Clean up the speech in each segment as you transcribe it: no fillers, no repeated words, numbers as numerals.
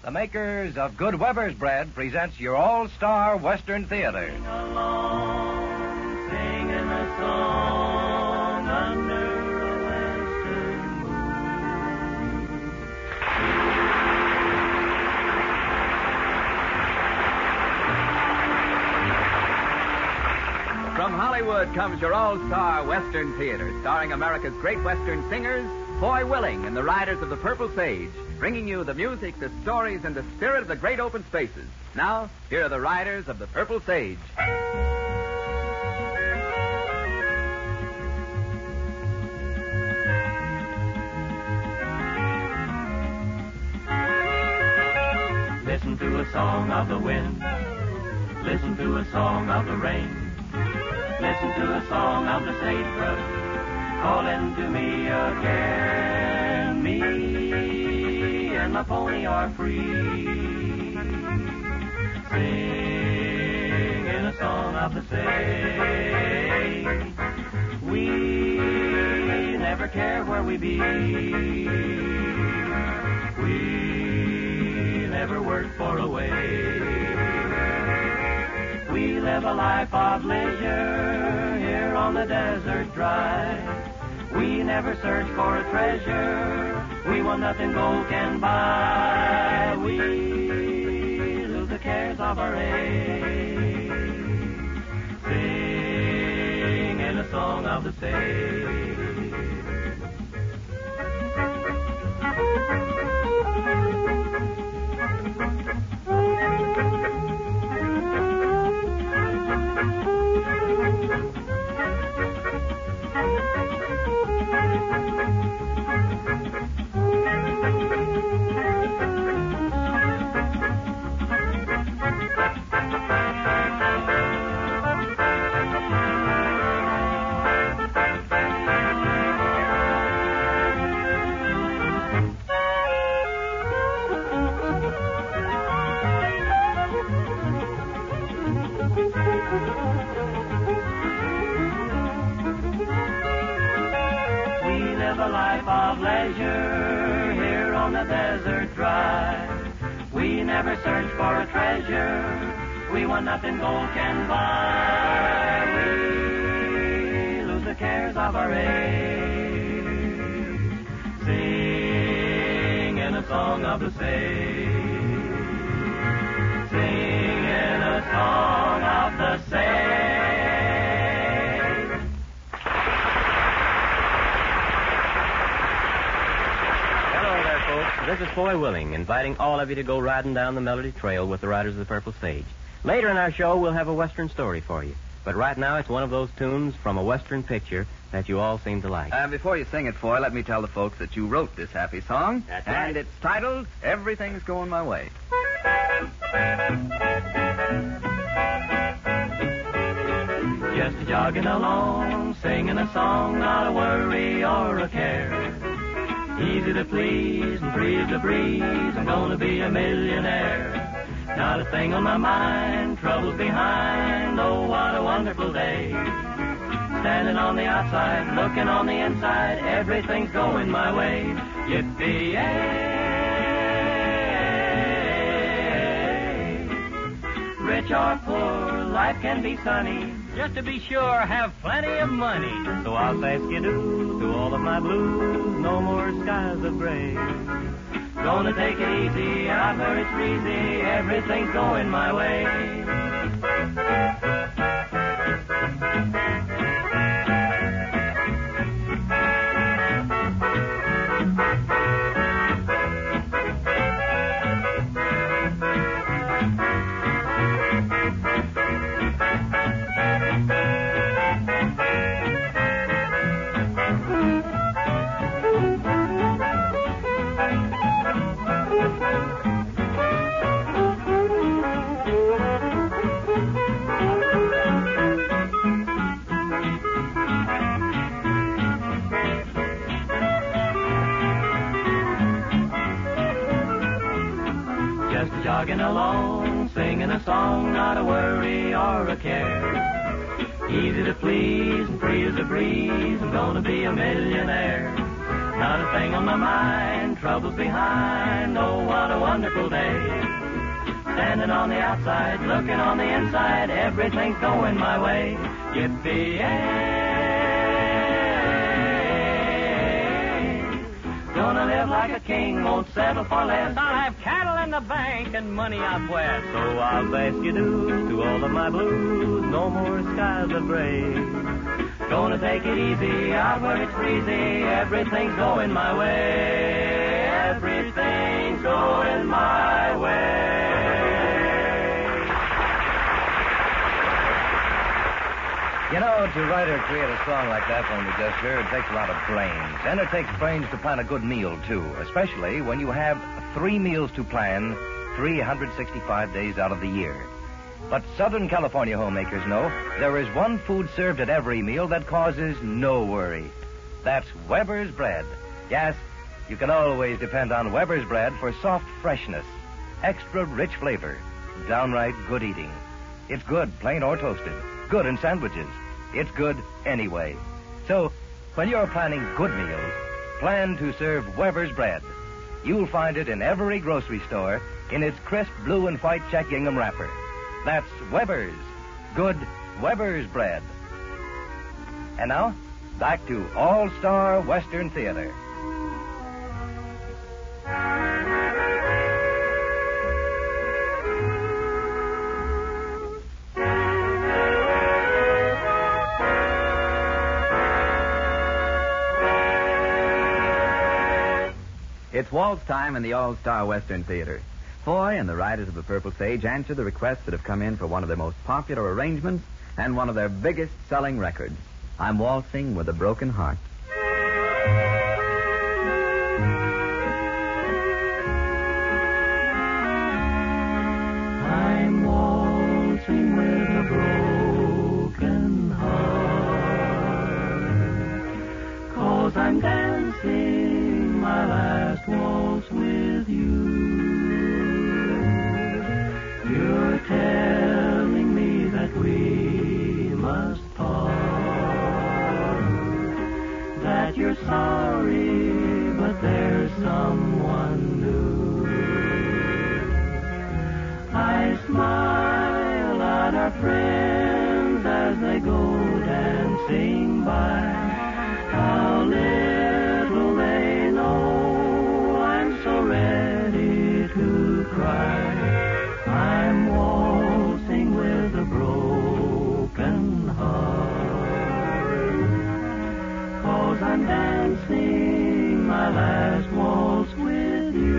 The makers of Good Weber's Bread presents your all-star Western Theater. Sing along, singing a song under a western moon. From Hollywood comes your all-star Western Theater, starring America's great Western singers, Foy Willing and the Riders of the Purple Sage, bringing you the music, the stories, and the spirit of the great open spaces. Now, here are the Riders of the Purple Sage. Listen to a song of the wind. Listen to a song of the rain. Listen to a song of the sagebrush calling to me again. Me and my pony are free, singing a song of the sage. We never care where we be. We never work for a wage. We live a life of leisure here on the desert dry. We never search for a treasure we want nothing gold can buy. We lose the cares of our age, singing a song of the sage. A life of leisure here on the desert dry. We never search for a treasure we want nothing gold can buy. We lose the cares of our age, singing a song of the sage, singing a song of the sage. This is Foy Willing, inviting all of you to go riding down the Melody Trail with the Riders of the Purple Sage. Later in our show, we'll have a Western story for you. But right now, it's one of those tunes from a Western picture that you all seem to like. Before you sing it, Foy, let me tell the folks that you wrote this happy song. That's right. And it's titled, Everything's Going My Way. Just jogging along, singing a song, not a worry or a care. Easy to please and free as a breeze, I'm gonna be a millionaire. Not a thing on my mind, troubles behind, oh, what a wonderful day. Standing on the outside, looking on the inside, everything's going my way. Yippee-yay! Rich or poor, life can be sunny. Just to be sure, have plenty of money. So I'll say skidoo to all of my blues, no more skies of gray. Gonna take it easy, I've heard it's breezy, everything's going my way. Jogging along, singing a song, not a worry or a care. Easy to please and free as a breeze, I'm gonna be a millionaire. Not a thing on my mind, troubles behind. Oh, what a wonderful day. Standing on the outside, looking on the inside, everything's going my way. Yippee-yay. Gonna live like a king, won't settle for less. I'll have cattle in the bank and money out west. So I'll ask you to all of my blues. No more skies of gray. Gonna take it easy out where it's breezy. Everything's going my way. Everything's going my way. You know, to write or create a song like that one we just heard takes a lot of brains. And it takes brains to plan a good meal, too, especially when you have 3 meals to plan 365 days out of the year. But Southern California homemakers know there is one food served at every meal that causes no worry. That's Weber's bread. Yes, you can always depend on Weber's bread for soft freshness, extra rich flavor, downright good eating. It's good, plain or toasted. Good in sandwiches. It's good anyway. So, when you're planning good meals, plan to serve Weber's bread. You'll find it in every grocery store in its crisp blue and white check gingham wrapper. That's Weber's. Good Weber's bread. And now, back to All-Star Western Theater. It's waltz time in the All-Star Western Theater. Foy and the Riders of the Purple Sage answer the requests that have come in for one of their most popular arrangements and one of their biggest selling records. I'm Waltzing with a Broken Heart. I'm waltzing with a broken heart, 'cause I'm dancing my last waltz with you. You're telling me that we must part, that you're sorry, but there's someone new. I smile at our friends as they go dancing by. How little they know I'm so ready to cry. I'm waltzing with a broken heart, 'cause I'm dancing my last waltz with you.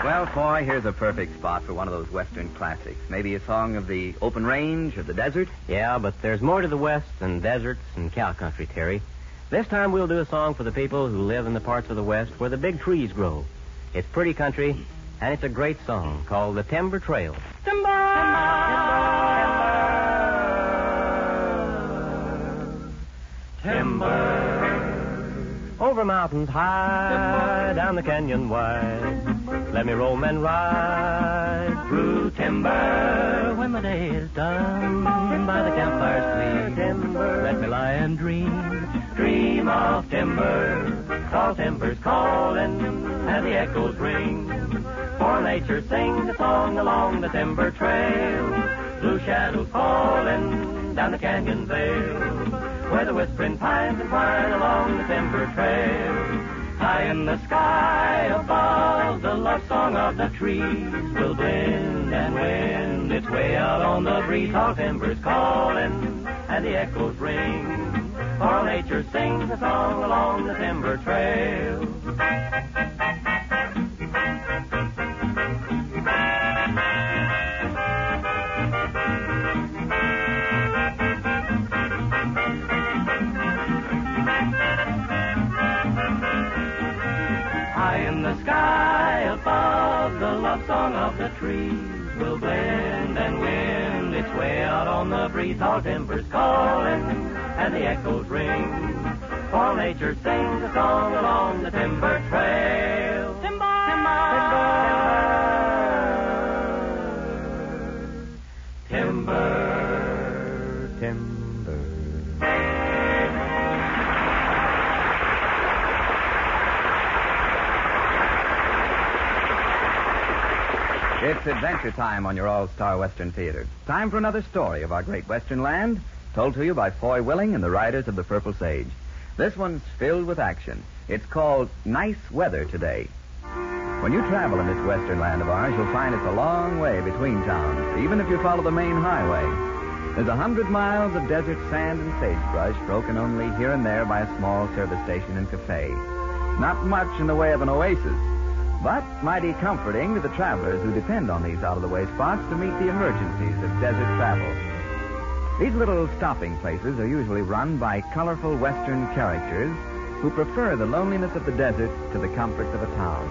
Well, Foy, here's a perfect spot for one of those Western classics. Maybe a song of the open range or the desert? Yeah, but there's more to the West than deserts and cow country, Terry. This time we'll do a song for the people who live in the parts of the West where the big trees grow. It's pretty country, and it's a great song called The Timber Trail. Timber. Over mountains high, down the canyon wide, let me roam and ride Through timber, when the day is done, by the campfire's gleam, timber. let me lie and dream of timber. tall timbers calling, and the echoes ring. For nature sings a song along the timber trail. Blue shadows falling down the canyon vale, where the whispering pines entwine along the timber trail. High in the sky above, the love song of the trees will blend and wind its way out on the breeze. Tall timbers calling, and the echoes ring. For nature sings a song along the timber trail. High in the sky above, the love song of the trees will blend and wind its way out on the breeze. Tall timbers calling, and the echoes ring. For nature sings a song along the timber trail. Timber! Timber! Timber! Timber! It's adventure time on your all-star Western Theater. Time for another story of our great Western land, told to you by Foy Willing and the Riders of the Purple Sage. This one's filled with action. It's called Nice Weather Today. When you travel in this Western land of ours, you'll find it's a long way between towns, even if you follow the main highway. There's 100 miles of desert sand and sagebrush, broken only here and there by a small service station and cafe. Not much in the way of an oasis, but mighty comforting to the travelers who depend on these out-of-the-way spots to meet the emergencies of desert travel. These little stopping places are usually run by colorful Western characters who prefer the loneliness of the desert to the comforts of a town.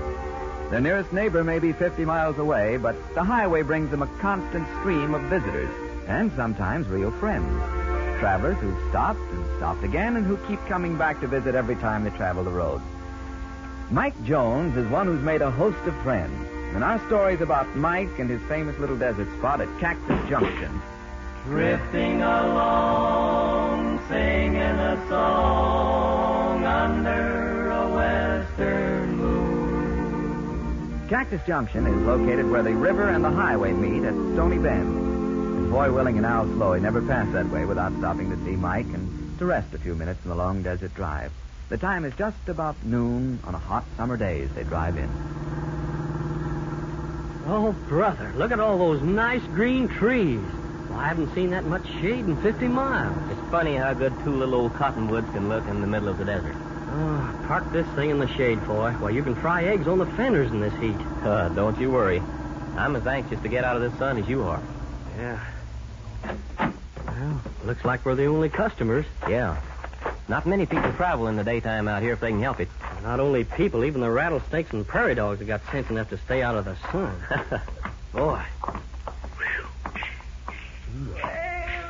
Their nearest neighbor may be 50 miles away, but the highway brings them a constant stream of visitors, and sometimes real friends. Travelers who've stopped and stopped again and who keep coming back to visit every time they travel the road. Mike Jones is one who's made a host of friends, and our story's about Mike and his famous little desert spot at Cactus Junction. Drifting along, singing a song under a western moon. Cactus Junction is located where the river and the highway meet at Stony Bend. And Foy Willing and Al Sloy never pass that way without stopping to see Mike and to rest a few minutes in the long desert drive. The time is just about noon on a hot summer day as they drive in. Oh, brother, look at all those nice green trees. Well, I haven't seen that much shade in 50 miles. It's funny how good two little old cottonwoods can look in the middle of the desert. Oh, park this thing in the shade, boy. Why, you can fry eggs on the fenders in this heat. Don't you worry. I'm as anxious to get out of this sun as you are. Yeah. Well, looks like we're the only customers. Yeah. Not many people travel in the daytime out here if they can help it. Not only people, even the rattlesnakes and prairie dogs have got sense enough to stay out of the sun. Boy.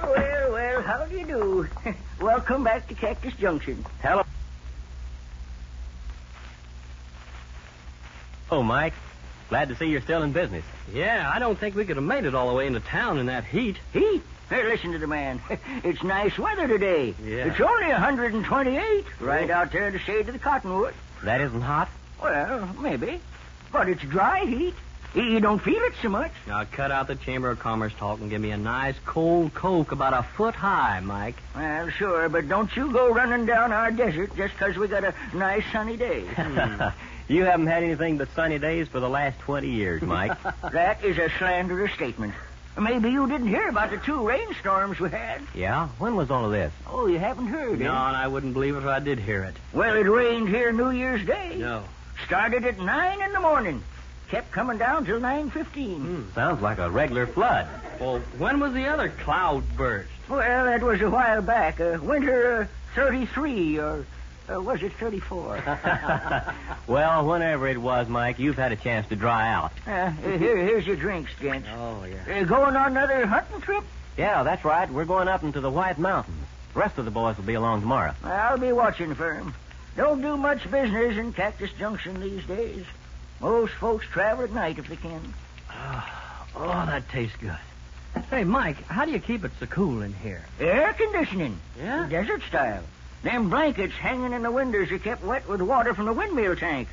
Well, how do you do? Welcome back to Cactus Junction. Hello. Oh, Mike. Glad to see you're still in business. Yeah, I don't think we could have made it all the way into town in that heat. Heat? Hey, listen to the man. It's nice weather today. Yeah. It's only 128 right out there in the shade of the cottonwood. That isn't hot? Well, maybe. But it's dry heat. You don't feel it so much. Now, cut out the Chamber of Commerce talk and give me a nice cold Coke about a foot high, Mike. Well, sure, but don't you go running down our desert just 'cause we got a nice sunny day. You haven't had anything but sunny days for the last 20 years, Mike. That is a slanderous statement. Maybe you didn't hear about the 2 rainstorms we had. Yeah? When was all of this? Oh, you haven't heard, No, eh? and I wouldn't believe it if I did hear it. Well, it rained here New Year's Day. No. Started at 9 in the morning. Kept coming down till 9:15. Sounds like a regular flood. Well, when was the other cloud burst? Well, that was a while back. Winter 33, or was it 34? Well, whenever it was, Mike, you've had a chance to dry out. Here's your drinks, gents. Oh, yeah. Going on another hunting trip? Yeah, that's right. We're going up into the White Mountains. The rest of the boys will be along tomorrow. I'll be watching for 'em. Don't do much business in Cactus Junction these days. Most folks travel at night if they can. Oh, that tastes good. Hey, Mike, how do you keep it so cool in here? Air conditioning. Yeah? Desert style. Them blankets hanging in the windows are kept wet with water from the windmill tank.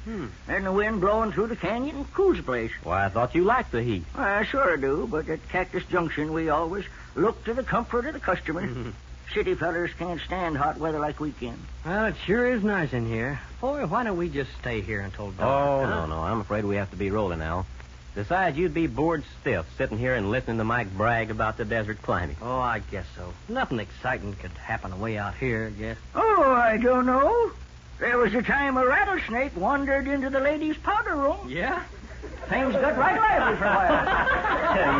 And the wind blowing through the canyon cools the place. Why, I thought you liked the heat. I sure do, but at Cactus Junction we always look to the comfort of the customer. City fellers can't stand hot weather like we can. Well, it sure is nice in here. Boy, why don't we just stay here until dark? Oh, huh? no. I'm afraid we have to be rolling now. Besides, you'd be bored stiff sitting here and listening to Mike brag about the desert climate. Oh, I guess so. Nothing exciting could happen away out here, I guess. Oh, I don't know. There was a time a rattlesnake wandered into the ladies' powder room. Yeah? Things got right lively for a while.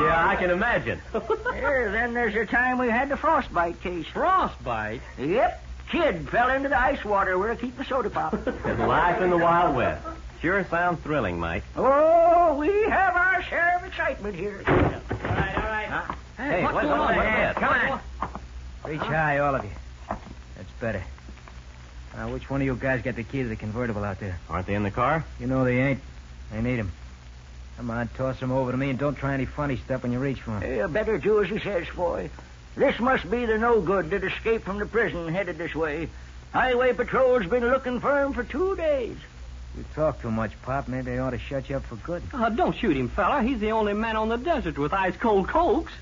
Yeah, I can imagine. Then there's a time we had the frostbite case. Frostbite? Yep. Kid fell into the ice water where I keep the soda pop. Life in the Wild West. Sure sounds thrilling, Mike. Oh, we have our share of excitement here. All right. Hey, what's going on on? ahead? Come on. Reach high, all of you. That's better. Now, which one of you guys got the key to the convertible out there? Aren't they in the car? You know they ain't. They need 'em. Come on, toss 'em over to me, and don't try any funny stuff when you reach for 'em. You better do as he says, boy. This must be the no-good that escaped from the prison headed this way. Highway Patrol's been looking for him for 2 days. You talk too much, Pop. Maybe they ought to shut you up for good. Don't shoot him, fella. He's the only man on the desert with ice-cold cokes.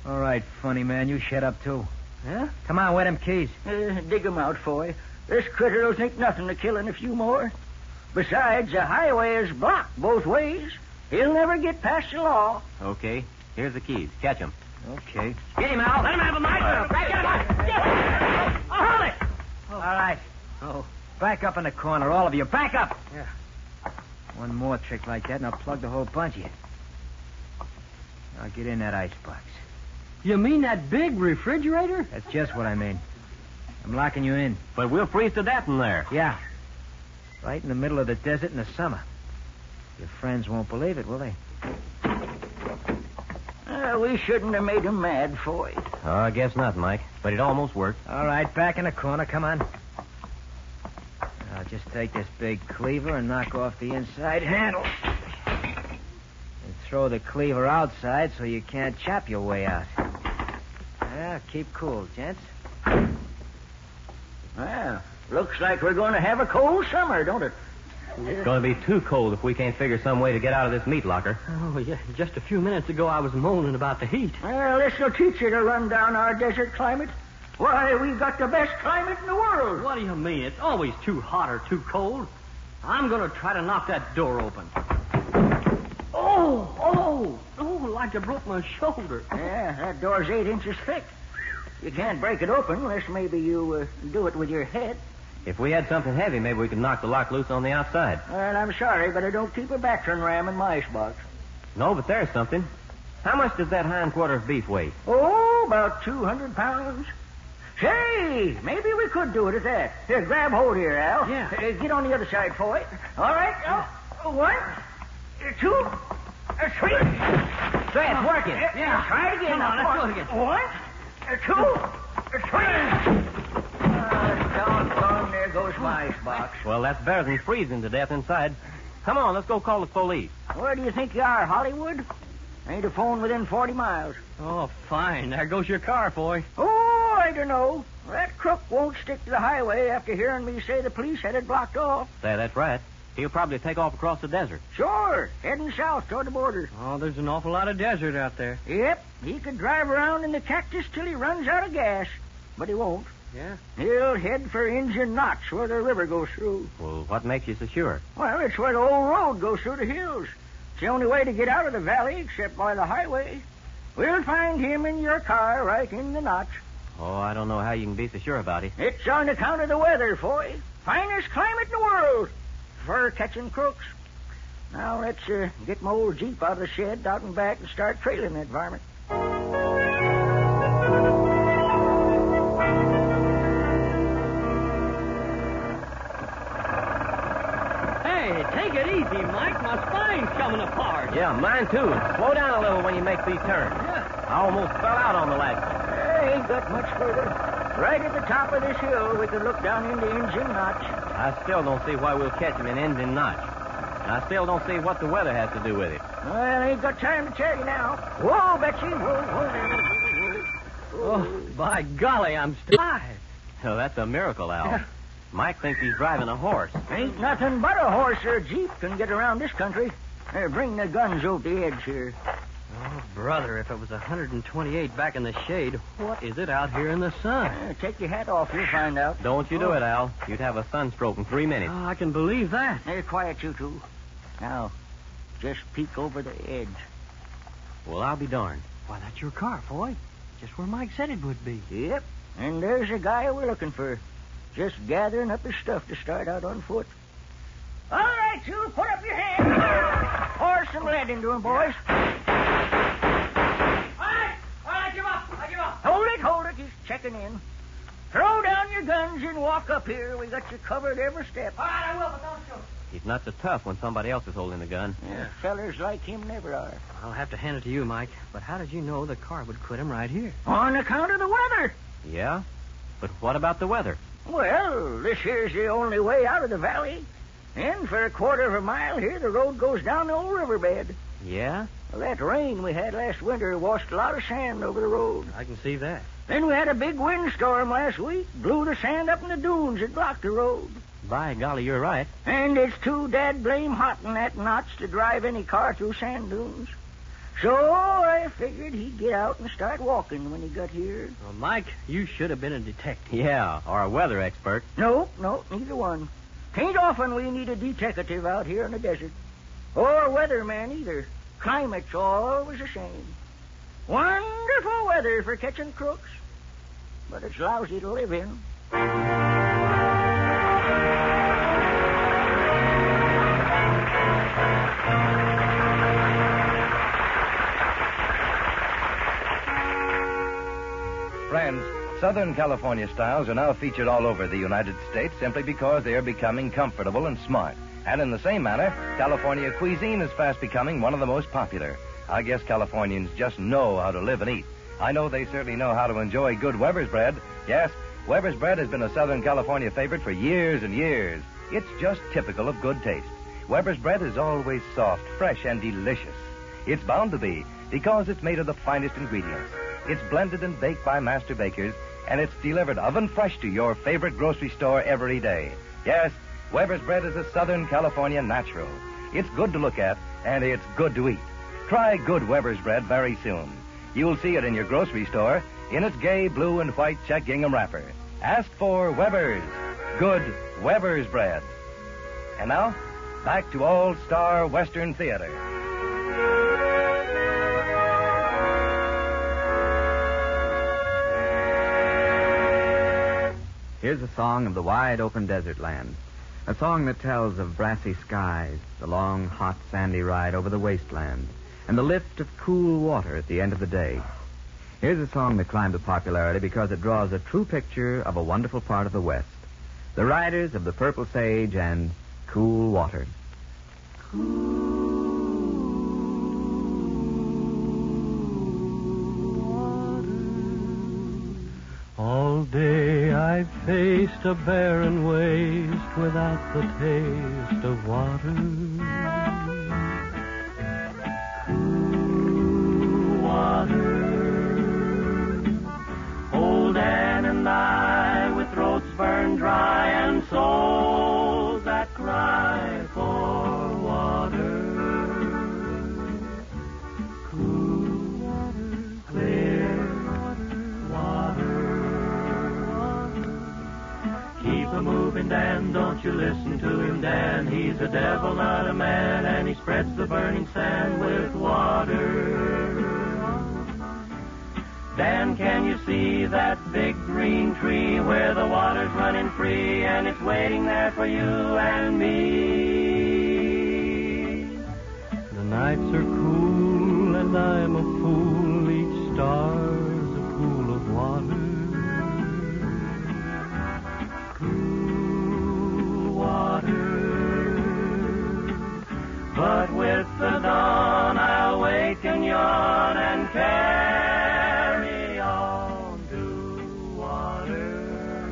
All right, funny man, you shut up, too. Yeah? Come on, where them keys? Dig 'em out, boy. This critter will think nothing of killing a few more. Besides, the highway is blocked both ways. He'll never get past the law. Okay. Here's the keys. Catch 'em. Okay. Get him out. Let him have a knife. Get him out. Oh, hold it. All right. Oh. Back up in the corner, all of you. Back up! Yeah. One more trick like that, and I'll plug the whole bunch of you. Now get in that icebox. You mean that big refrigerator? That's just what I mean. I'm locking you in. But we'll freeze to death in there. Yeah. Right in the middle of the desert in the summer. Your friends won't believe it, will they? We shouldn't have made him mad, boy. Oh, I guess not, Mike. But it almost worked. All right, back in the corner. Come on. Now just take this big cleaver and knock off the inside handle. And throw the cleaver outside so you can't chop your way out. Yeah, keep cool, gents. Well, looks like we're going to have a cold summer, don't it? It's going to be too cold if we can't figure some way to get out of this meat locker. Oh, yeah. Just a few minutes ago, I was moaning about the heat. Well, this will teach you to run down our desert climate. Why, we've got the best climate in the world. What do you mean? It's always too hot or too cold. I'm going to try to knock that door open. Oh, like I broke my shoulder. Yeah, that door's 8 inches thick. You can't break it open unless maybe you do it with your head. If we had something heavy, maybe we could knock the lock loose on the outside. Well, I'm sorry, but I don't keep a battering ram in my icebox. No, but there's something. How much does that hind quarter of beef weigh? Oh, about 200 pounds. Say, maybe we could do it at that. Here, grab hold here, Al. Yeah. Get on the other side for it. All right. 1, 2, 3. Say, it's working. Yeah. Try it again. Come on, let's do it again. 1, 2, 3. Doggone, there goes my icebox. Well, that's better than freezing to death inside. Come on, let's go call the police. Where do you think you are, Hollywood? Ain't a phone within 40 miles. Oh, fine. There goes your car, boy. Oh, I don't know. That crook won't stick to the highway after hearing me say the police had it blocked off. That's right. He'll probably take off across the desert. Sure, heading south toward the border. Oh, there's an awful lot of desert out there. Yep, he could drive around in the cactus till he runs out of gas. But he won't. Yeah? He'll head for Indian Notch, where the river goes through. Well, what makes you so sure? Well, it's where the old road goes through the hills. It's the only way to get out of the valley except by the highway. We'll find him in your car right in the Notch. Oh, I don't know how you can be so sure about it. It's on account of the weather, boy. Finest climate in the world for catching crooks. Now, let's get my old Jeep out of the shed out and back and start trailing that varmint. Hey, take it easy, Mike. My spine's coming apart. Yeah, mine too. Slow down a little when you make these turns. Yeah. I almost fell out on the last one. Ain't got much further. Right at the top of this hill, we could look down into Indian Notch. I still don't see why we'll catch him in Indian Notch. And I still don't see what the weather has to do with it. Well, ain't got time to tell you now. Whoa, Betsy. Whoa. Oh, by golly, I'm still alive. Oh, that's a miracle, Al. Mike thinks he's driving a horse. Ain't nothing but a horse or a jeep can get around this country. Here, bring the guns over the edge here. Oh, brother, if it was 128 back in the shade, what is it out here in the sun? Take your hat off, you'll find out. Don't you do it, Al. You'd have a sunstroke in 3 minutes. Oh, I can believe that. Hey, quiet, you two. Now, just peek over the edge. Well, I'll be darned. Why, that's your car, Foy. Just where Mike said it would be. Yep, and there's the guy we're looking for. Just gathering up his stuff to start out on foot. All right, you, put up your hands. Pour some lead into him, boys. I give up. Hold it. He's checking in. Throw down your guns and walk up here. We got you covered every step. All right, I will, but don't shoot. He's not so tough when somebody else is holding the gun. Yeah, fellers like him never are. I'll have to hand it to you, Mike. But how did you know the car would quit him right here? On account of the weather. Yeah? But what about the weather? Well, this here's the only way out of the valley. And for a quarter of a mile here, the road goes down the old riverbed. Yeah? Well, that rain we had last winter washed a lot of sand over the road. I can see that. Then we had a big windstorm last week. Blew the sand up in the dunes that blocked the road. By golly, you're right. And it's too dad-blame hot in that notch to drive any car through sand dunes. So I figured he'd get out and start walking when he got here. Well, Mike, you should have been a detective. Yeah, or a weather expert. No, neither one. Ain't often we need a detective out here in the desert. Or a weatherman either. Climate's always the same. Wonderful weather for catching crooks. But it's lousy to live in. Friends, Southern California styles are now featured all over the United States simply because they are becoming comfortable and smart. And in the same manner, California cuisine is fast becoming one of the most popular. I guess Californians just know how to live and eat. I know they certainly know how to enjoy good Weber's bread. Yes, Weber's bread has been a Southern California favorite for years and years. It's just typical of good taste. Weber's bread is always soft, fresh, and delicious. It's bound to be because it's made of the finest ingredients. It's blended and baked by master bakers, and it's delivered oven fresh to your favorite grocery store every day. Yes, Weber's bread is a Southern California natural. It's good to look at, and it's good to eat. Try good Weber's bread very soon. You'll see it in your grocery store in its gay blue and white check gingham wrapper. Ask for Weber's. Good Weber's bread. And now, back to All-Star Western Theater. Here's a song of the wide open desert land. A song that tells of brassy skies, the long, hot, sandy ride over the wasteland, and the lift of cool water at the end of the day. Here's a song that climbed to popularity because it draws a true picture of a wonderful part of the West. The Riders of the Purple Sage and Cool Water. All day I've faced a barren waste without the taste of water. Cool water. Old Ann and I, with throats burned dry and souls that cry for water. Cool water, clear water. Keep a moving, Dan, don't you listen to him, Dan. He's a devil, not a man, and he spreads the burning sand with water. Dan, can you see that big green tree where the water's running free and it's waiting there for you and me? The nights are cool and I'm a fool, each star's a pool of water. Cool water. But with the dawn I'll wake and yawn and carry on to water.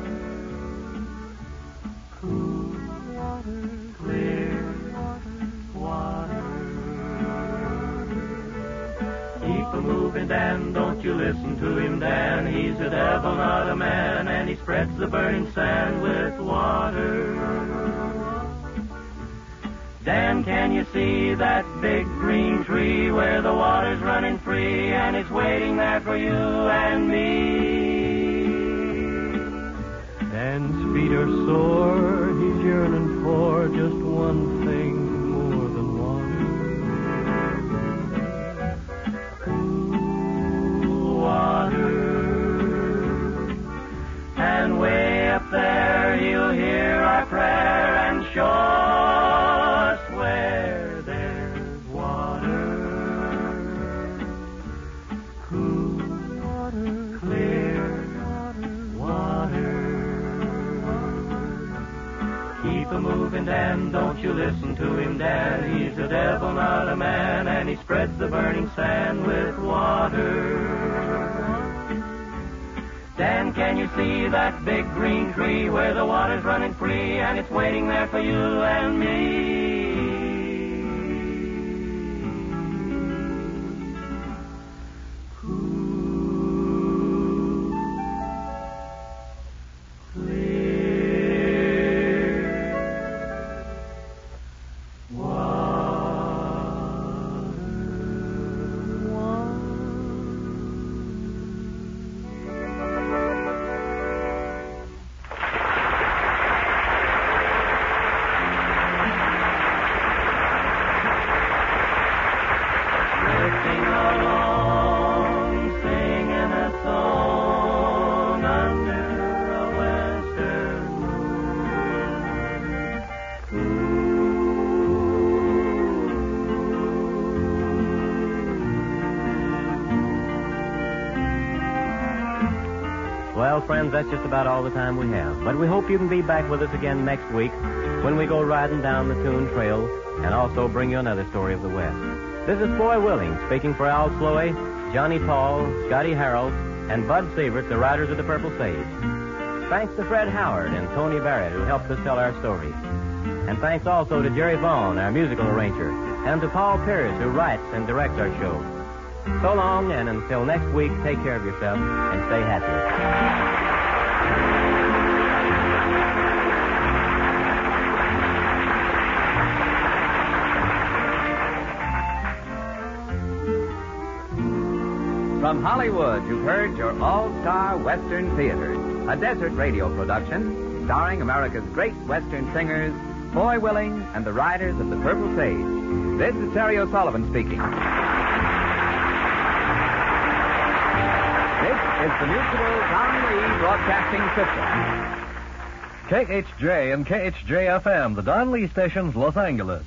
Cool water. in Dan. Don't you listen to him, Dan. He's a devil, not a man, and he spreads the burning sand with water. Dan, can you see that big green tree where the water's running free, and it's waiting there for you and me? Dan's feet are sore, he's yearning for just one thing more than water. Water. And way up there he'll hear our prayer and show us where there's water. Cool water, clear water. Keep a-moving, Dan, don't you listen to him, Dan. He's a devil, not a man, and he spreads the burning sand with water. Dan, can you see that big green tree where the water's running free, and it's waiting there for you and me? Well, friends, that's just about all the time we have. But we hope you can be back with us again next week when we go riding down the Coon Trail and also bring you another story of the West. This is Foy Willing speaking for Al Sloey, Johnny Paul, Scotty Harold, and Bud Sievert, the riders of the Purple Sage. Thanks to Fred Howard and Tony Barrett, who helped us tell our stories. And thanks also to Jerry Vaughn, our musical arranger, and to Paul Pierce, who writes and directs our show. So long, and until next week, take care of yourself and stay happy. From Hollywood, you've heard your all-star Western Theater, a desert radio production starring America's great Western singers, Foy Willing and the Riders of the Purple Sage. This is Terry O'Sullivan speaking. This is the Mutual Don Lee Broadcasting System. KHJ and KHJ-FM, the Don Lee stations, Los Angeles.